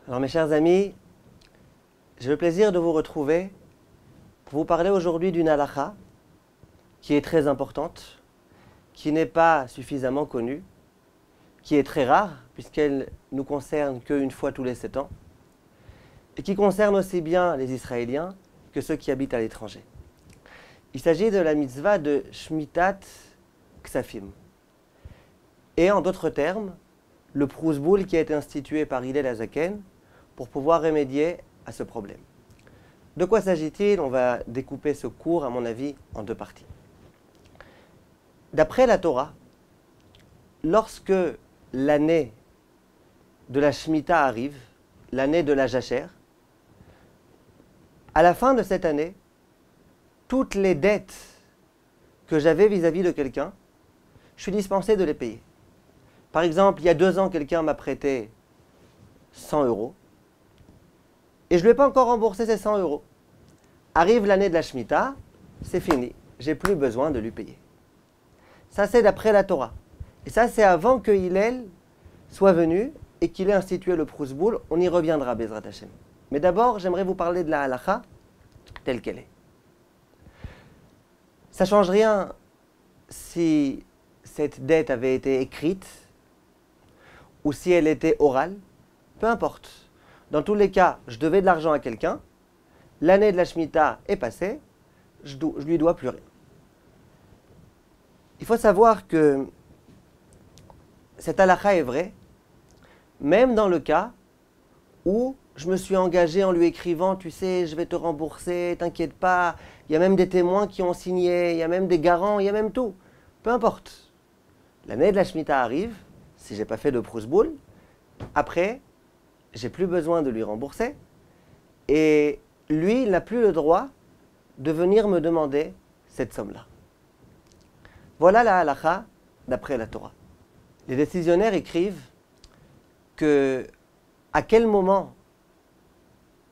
Alors mes chers amis, j'ai le plaisir de vous retrouver pour vous parler aujourd'hui d'une halakha qui est très importante, qui n'est pas suffisamment connue, qui est très rare puisqu'elle nous concerne qu'une fois tous les 7 ans et qui concerne aussi bien les Israéliens que ceux qui habitent à l'étranger. Il s'agit de la mitzvah de Shmitat Ksafim. Et en d'autres termes, le Prusboul qui a été institué par Hillel Hazaken pour pouvoir remédier à ce problème. De quoi s'agit-il? On va découper ce cours, à mon avis, en 2 parties. D'après la Torah, lorsque l'année de la Shemitah arrive, l'année de la Jachère, à la fin de cette année, toutes les dettes que j'avais vis-à-vis de quelqu'un, je suis dispensé de les payer. Par exemple, il y a 2 ans, quelqu'un m'a prêté 100 € et je ne lui ai pas encore remboursé ces 100 €. Arrive l'année de la Shemitah, c'est fini, j'ai plus besoin de lui payer. Ça, c'est d'après la Torah. Et ça, c'est avant que Hillel soit venu et qu'il ait institué le Prusboul. On y reviendra, Bezrat Hashem. Mais d'abord, j'aimerais vous parler de la halakha telle qu'elle est. Ça ne change rien si cette dette avait été écrite ou si elle était orale, peu importe. Dans tous les cas, je devais de l'argent à quelqu'un, l'année de la Shemitah est passée, je lui dois plus rien. Il faut savoir que cette halakha est vraie, même dans le cas où je me suis engagé en lui écrivant, tu sais, je vais te rembourser, t'inquiète pas, il y a même des témoins qui ont signé, il y a même des garants, il y a même tout. Peu importe. L'année de la Shemitah arrive, si je n'ai pas fait de Prusboul, après, j'ai plus besoin de lui rembourser, et lui, il n'a plus le droit de venir me demander cette somme-là. Voilà la halakha d'après la Torah. Les décisionnaires écrivent que à quel moment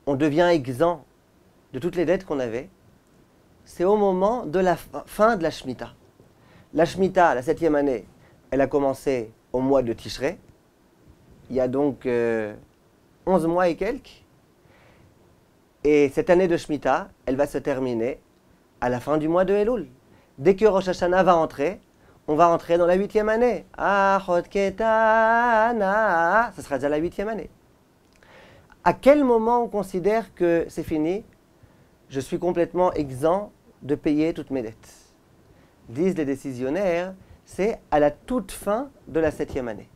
on devient exempt de toutes les dettes qu'on avait, c'est au moment de la fin de la Shemitah. La Shemitah, la 7e année, elle a commencé au mois de Tishrei. Il y a donc 11 mois et quelques. Et cette année de Shemitah, elle va se terminer à la fin du mois de Elul. Dès que Rosh Hashanah va entrer, on va entrer dans la 8e année. Achot Ketana, ce sera déjà la 8e année. À quel moment on considère que c'est fini? Je suis complètement exempt de payer toutes mes dettes. Disent les décisionnaires, c'est à la toute fin de la 7e année.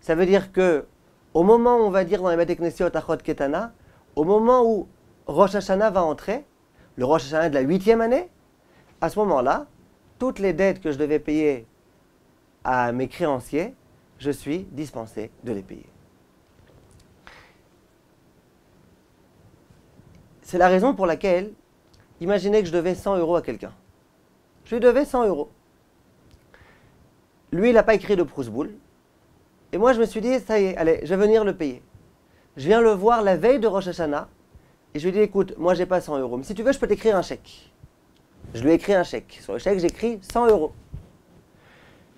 Ça veut dire que au moment où on va dire dans les Beit Knesiot Achot Ketana, au moment où Rosh Hashanah va entrer, le Rosh Hashanah de la 8e année, à ce moment-là, toutes les dettes que je devais payer à mes créanciers, je suis dispensé de les payer. C'est la raison pour laquelle, imaginez que je devais 100 € à quelqu'un. Je lui devais 100 €. Lui, il n'a pas écrit de Prusboul. Et moi, je me suis dit, ça y est, allez, je vais venir le payer. Je viens le voir la veille de Rosh Hashanah. Et je lui dis, écoute, moi, j'ai pas 100 €. Mais si tu veux, je peux t'écrire un chèque. Je lui ai écrit un chèque. Sur le chèque, j'écris 100 €.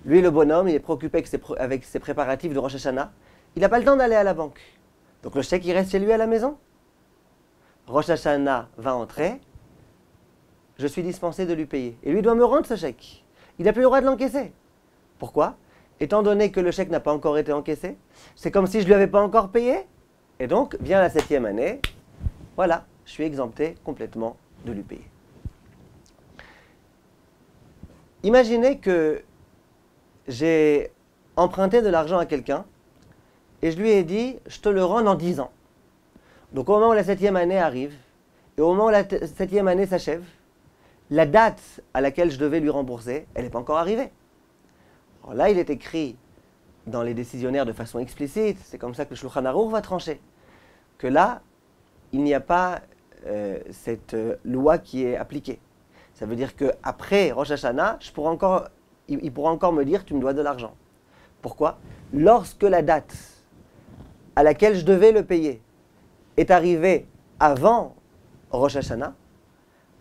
Lui, le bonhomme, il est préoccupé avec ses préparatifs de Rosh Hashanah. Il n'a pas le temps d'aller à la banque. Donc le chèque, il reste chez lui à la maison. Rosh Hashanah va entrer. Je suis dispensé de lui payer. Et lui doit me rendre ce chèque. Il n'a plus le droit de l'encaisser. Pourquoi? Étant donné que le chèque n'a pas encore été encaissé, c'est comme si je ne lui avais pas encore payé. Et donc, vient la 7e année. Voilà, je suis exempté complètement de lui payer. Imaginez que j'ai emprunté de l'argent à quelqu'un et je lui ai dit, je te le rends dans 10 ans. Donc au moment où la 7e année arrive et au moment où la 7e année s'achève, la date à laquelle je devais lui rembourser, elle n'est pas encore arrivée. Alors là, il est écrit dans les décisionnaires de façon explicite, c'est comme ça que le Shulchan Aruch va trancher, que là, il n'y a pas cette loi qui est appliquée. Ça veut dire qu'après Rosh Hashanah, il pourra encore me dire, tu me dois de l'argent. Pourquoi? Lorsque la date à laquelle je devais le payer est arrivée avant Rosh Hashanah,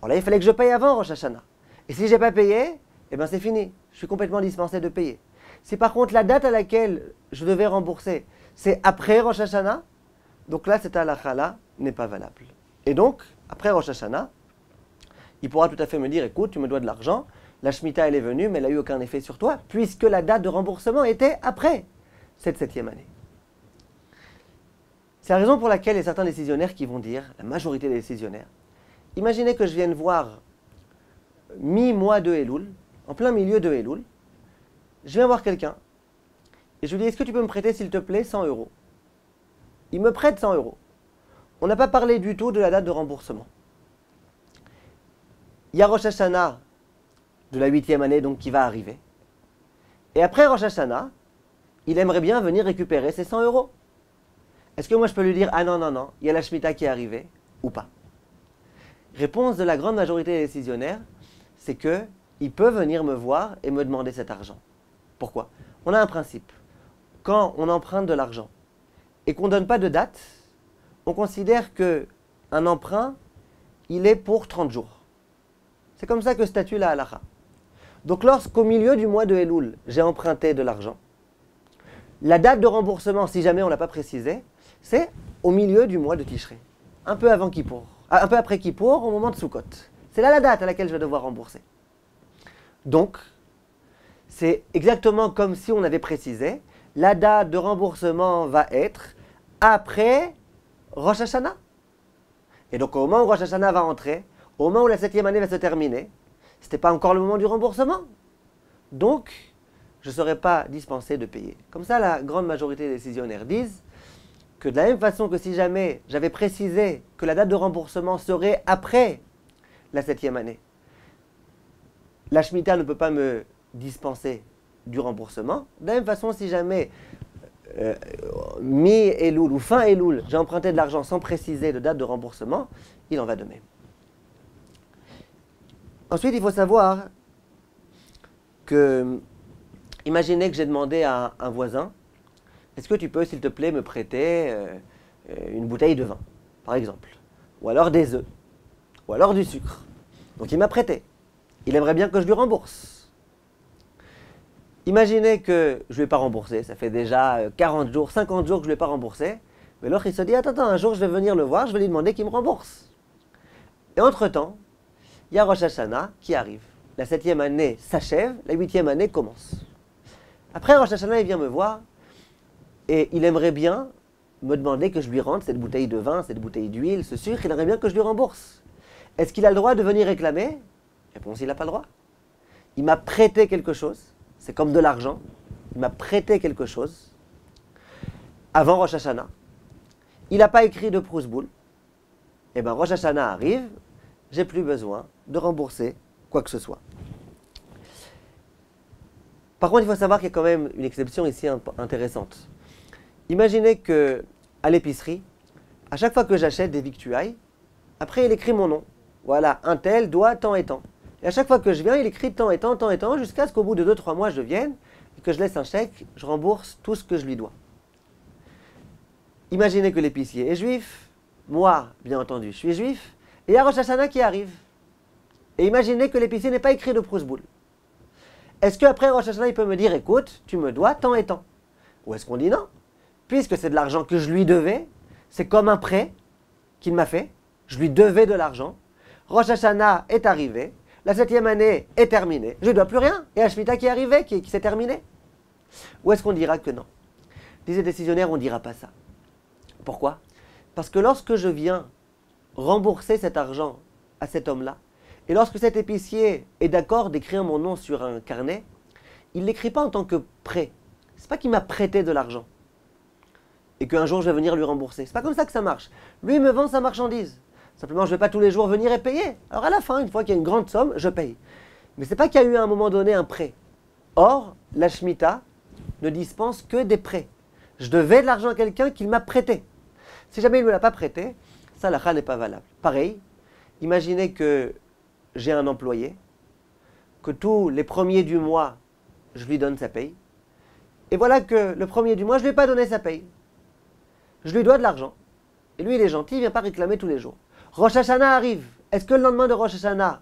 alors là, il fallait que je paye avant Rosh Hashanah. Et si je n'ai pas payé, eh bien c'est fini. Je suis complètement dispensé de payer. Si par contre la date à laquelle je devais rembourser, c'est après Rosh Hashanah, Donc là, cette halakha-là n'est pas valable. Et donc, après Rosh Hashanah, il pourra tout à fait me dire, écoute, tu me dois de l'argent, la Shemitah elle est venue, mais elle n'a eu aucun effet sur toi, puisque la date de remboursement était après cette 7e année. C'est la raison pour laquelle il y a certains décisionnaires qui vont dire, la majorité des décisionnaires, imaginez que je vienne voir mi-mois de Elul, en plein milieu de Elul, je viens voir quelqu'un, et je lui dis, est-ce que tu peux me prêter, s'il te plaît, 100 euros? Il me prête 100 euros. On n'a pas parlé du tout de la date de remboursement. Il y a Rosh Hashanah de la 8e année donc qui va arriver. Et après Rosh Hashanah, il aimerait bien venir récupérer ses 100 euros. Est-ce que moi je peux lui dire, ah non, non, non, il y a la Shemitah qui est arrivée, ou pas? Réponse de la grande majorité des décisionnaires, c'est qu'il peut venir me voir et me demander cet argent. Pourquoi? On a un principe. Quand on emprunte de l'argent et qu'on ne donne pas de date, on considère qu'un emprunt, il est pour 30 jours. C'est comme ça que statue la halakha. Donc lorsqu'au milieu du mois de Elul, j'ai emprunté de l'argent, la date de remboursement, si jamais on ne l'a pas précisé, c'est au milieu du mois de Tishrei. Un peu avant Kippour. Un peu après Kippour, au moment de Sukkot. C'est là la date à laquelle je vais devoir rembourser. Donc, c'est exactement comme si on avait précisé, la date de remboursement va être après Rosh Hashanah. Et donc au moment où Rosh Hashanah va entrer, au moment où la 7e année va se terminer, ce n'était pas encore le moment du remboursement. Donc, je ne serai pas dispensé de payer. Comme ça, la grande majorité des décisionnaires disent que de la même façon que si jamais j'avais précisé que la date de remboursement serait après la 7e année, la Shemitah ne peut pas me dispenser du remboursement. De la même façon, si jamais mi-Elul ou fin Elul, j'ai emprunté de l'argent sans préciser de date de remboursement, il en va de même. Ensuite, il faut savoir que, imaginez que j'ai demandé à un voisin, est-ce que tu peux, s'il te plaît, me prêter une bouteille de vin, par exemple, ou alors des œufs, ou alors du sucre. Donc il m'a prêté. Il aimerait bien que je lui rembourse. Imaginez que je ne lui ai pas remboursé, ça fait déjà 40 jours, 50 jours que je ne lui ai pas remboursé, mais l'autre il se dit, attends, un jour je vais venir le voir, je vais lui demander qu'il me rembourse. Et entre-temps, il y a Rosh Hashanah qui arrive. La 7e année s'achève, la 8e année commence. Après Rosh Hashanah, il vient me voir et il aimerait bien me demander que je lui rende cette bouteille de vin, cette bouteille d'huile, ce sucre, il aimerait bien que je lui rembourse. Est-ce qu'il a le droit de venir réclamer? Réponse, il n'a pas le droit. Il m'a prêté quelque chose, c'est comme de l'argent, il m'a prêté quelque chose avant Rosh Hashanah. Il n'a pas écrit de Prousboul. Et bien Rosh Hashanah arrive, j'ai plus besoin de rembourser quoi que ce soit. Par contre, il faut savoir qu'il y a quand même une exception ici intéressante. Imaginez que à l'épicerie, à chaque fois que j'achète des victuailles, après il écrit mon nom. Voilà, un tel doit tant et tant. Et à chaque fois que je viens, il écrit tant et tant, tant et tant, jusqu'à ce qu'au bout de 2-3 mois, je vienne et que je laisse un chèque, je rembourse tout ce que je lui dois. Imaginez que l'épicier est juif, moi, bien entendu, je suis juif, et il y a Rosh Hashanah qui arrive. Et imaginez que l'épicier n'est pas écrit de Prousboul. Est-ce qu'après Rosh Hashanah, il peut me dire, écoute, tu me dois tant et tant? Ou est-ce qu'on dit non? Puisque c'est de l'argent que je lui devais, c'est comme un prêt qu'il m'a fait, je lui devais de l'argent, Rosh Hashanah est arrivé, la 7e année est terminée, je ne dois plus rien, et la Shemitah qui est arrivée, qui s'est terminée. Ou est-ce qu'on dira que non? Les décisionnaires, on ne dira pas ça. Pourquoi? Parce que lorsque je viens rembourser cet argent à cet homme-là, et lorsque cet épicier est d'accord d'écrire mon nom sur un carnet, il ne l'écrit pas en tant que prêt. Ce n'est pas qu'il m'a prêté de l'argent et qu'un jour je vais venir lui rembourser. Ce n'est pas comme ça que ça marche. Lui, il me vend sa marchandise. Simplement, je ne vais pas tous les jours venir et payer. Alors à la fin, une fois qu'il y a une grande somme, je paye. Mais ce n'est pas qu'il y a eu à un moment donné un prêt. Or, la Shemitah ne dispense que des prêts. Je devais de l'argent à quelqu'un qu'il m'a prêté. Si jamais il ne me l'a pas prêté, ça, la halakha n'est pas valable. Pareil, imaginez que j'ai un employé, que tous les premiers du mois, je lui donne sa paye. Et voilà que le premier du mois, je ne lui ai pas donné sa paye. Je lui dois de l'argent. Et lui, il est gentil, il ne vient pas réclamer tous les jours. Rosh Hashanah arrive. Est-ce que le lendemain de Rosh Hashanah,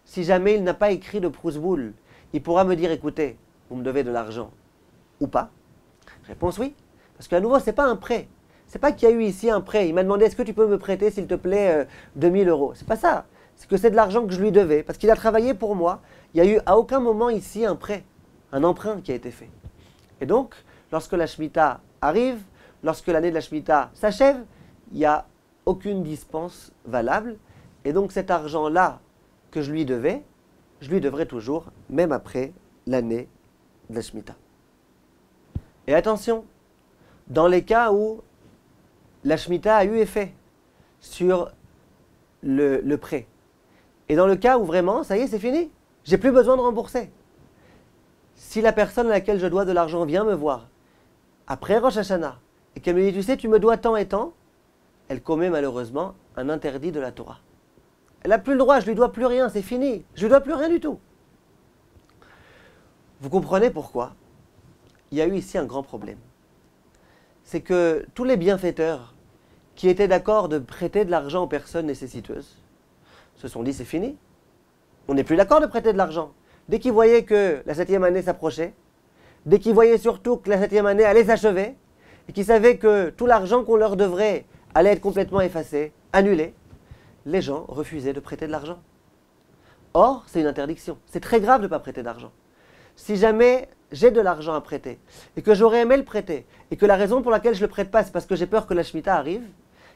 si jamais il n'a pas écrit de Prousboul, il pourra me dire, écoutez, vous me devez de l'argent ou pas? Réponse oui. Parce qu'à nouveau, ce n'est pas un prêt. C'est pas qu'il y a eu ici un prêt. Il m'a demandé est-ce que tu peux me prêter, s'il te plaît, 2000 euros. C'est pas ça. C'est que c'est de l'argent que je lui devais parce qu'il a travaillé pour moi. Il n'y a eu à aucun moment ici un prêt, un emprunt qui a été fait. Et donc, lorsque la Shemitah arrive, lorsque l'année de la Shemitah s'achève, il n'y a aucune dispense valable. Et donc cet argent-là que je lui devrai toujours, même après l'année de la Shemitah. Et attention, dans les cas où la Shemitah a eu effet sur le prêt, et dans le cas où vraiment, ça y est, c'est fini, j'ai plus besoin de rembourser. Si la personne à laquelle je dois de l'argent vient me voir après Rosh Hashanah et qu'elle me dit, tu sais, tu me dois tant et tant, elle commet malheureusement un interdit de la Torah. Elle n'a plus le droit, je ne lui dois plus rien, c'est fini. Je ne lui dois plus rien du tout. Vous comprenez pourquoi il y a eu ici un grand problème. C'est que tous les bienfaiteurs qui étaient d'accord de prêter de l'argent aux personnes nécessiteuses se sont dit, c'est fini. On n'est plus d'accord de prêter de l'argent. Dès qu'ils voyaient que la 7e année s'approchait, dès qu'ils voyaient surtout que la 7e année allait s'achever, et qu'ils savaient que tout l'argent qu'on leur devrait allait être complètement effacé, annulé, les gens refusaient de prêter de l'argent. Or, c'est une interdiction. C'est très grave de ne pas prêter d'argent. Si jamais j'ai de l'argent à prêter, et que j'aurais aimé le prêter, et que la raison pour laquelle je ne le prête pas, c'est parce que j'ai peur que la Shemitah arrive,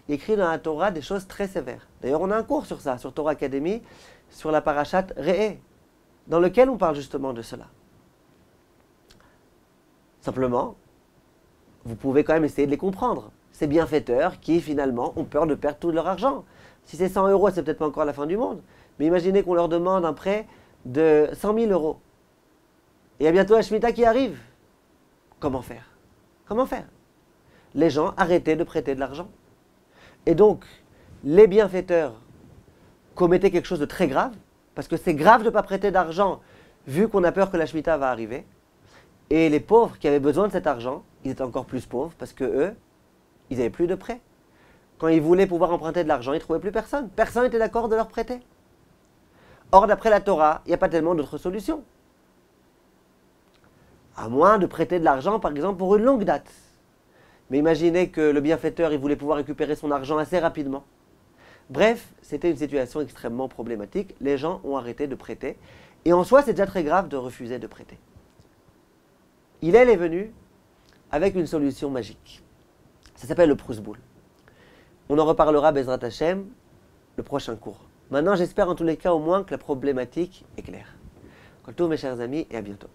il est écrit dans la Torah des choses très sévères. D'ailleurs, on a un cours sur ça, sur Torah Academy, sur la parashat Re'eh, dans lequel on parle justement de cela. Simplement, vous pouvez quand même essayer de les comprendre. Ces bienfaiteurs qui, finalement, ont peur de perdre tout leur argent. Si c'est 100 euros, c'est peut-être pas encore la fin du monde. Mais imaginez qu'on leur demande un prêt de 100 000 euros. Et il y a bientôt la Shemitah qui arrive. Comment faire? Comment faire? Les gens arrêtaient de prêter de l'argent. Et donc, les bienfaiteurs commettaient quelque chose de très grave, parce que c'est grave de ne pas prêter d'argent, vu qu'on a peur que la Shemitah va arriver. Et les pauvres qui avaient besoin de cet argent, ils étaient encore plus pauvres, parce que eux, ils n'avaient plus de prêt. Quand ils voulaient pouvoir emprunter de l'argent, ils ne trouvaient plus personne. Personne n'était d'accord de leur prêter. Or, d'après la Torah, il n'y a pas tellement d'autres solutions. À moins de prêter de l'argent, par exemple, pour une longue date. Mais imaginez que le bienfaiteur, il voulait pouvoir récupérer son argent assez rapidement. Bref, c'était une situation extrêmement problématique. Les gens ont arrêté de prêter. Et en soi, c'est déjà très grave de refuser de prêter. Hillel est venu avec une solution magique. Ça s'appelle le Prusboul. On en reparlera, Bezrat Hashem, le prochain cours. Maintenant, j'espère en tous les cas au moins que la problématique est claire. Kol tov, mes chers amis, et à bientôt.